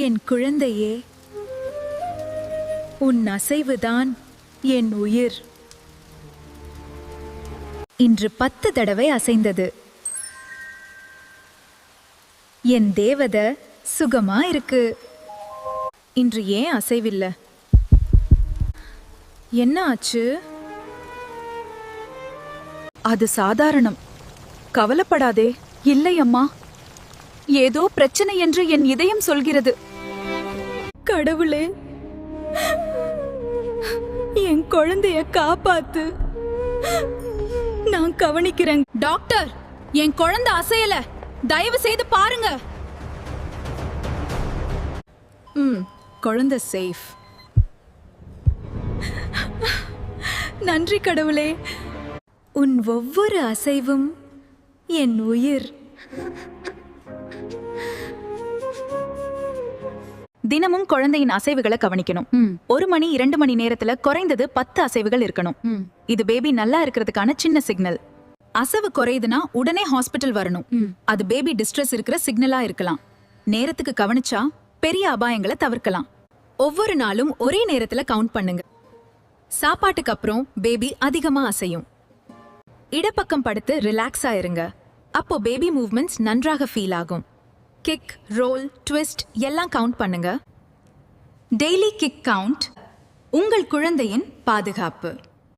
என் குழந்தையே, உன் அசைவுதான் என் உயிர். இன்று 10 தடவை அசைந்தது. என் தேவத சுகமா இருக்கு. இன்று ஏன் அசைவில்லை? என்ன ஆச்சு? அது சாதாரணம், கவலைப்படாதே. இல்லை அம்மா, ஏதோ பிரச்சனை என்று என் இதயம் சொல்கிறது. கடவுளே, என் குழந்தைய காப்பாத்து. நான் கவனிக்கிறேன். டாக்டர், என் குழந்தை அசையல, தயவு செய்து பாருங்க. குழந்தை சேஃப். நன்றி கடவுளே. உன் ஒவ்வொரு அசைவும் என் உயிர். தினமும் குழந்தையின் அசைவுகளை கவனிக்கணும். 1 மணி 2 மணி நேரத்துல குறைந்தது 10 அசைவுகள் இருக்கணும். இது பேபி நல்லா இருக்கிறதுக்கான சின்ன சிக்னல். அசைவு குறையுதுன்னா உடனே ஹாஸ்பிட்டல் வரணும். அது பேபி டிஸ்ட்ரெஸ் இருக்கிற சிக்னலா இருக்கலாம். நேரத்துக்கு கவனிச்சா பெரிய அபாயங்களை தவிர்க்கலாம். ஒவ்வொரு நாளும் ஒரே நேரத்துல கவுண்ட் பண்ணுங்க. சாப்பாட்டுக்கு அப்புறம் பேபி அதிகமா அசையும். இடப்பக்கம் படுத்து ரிலாக்ஸா இருங்க. அப்போ பேபி மூவ்மெண்ட்ஸ் நன்றாக ஃபீல் ஆகும். கிக், ரோல், ட்விஸ்ட் எல்லாம் கவுண்ட் பண்ணுங்க. டெய்லி கிக் கவுண்ட் உங்கள் குழந்தையின் பாதுகாப்பு.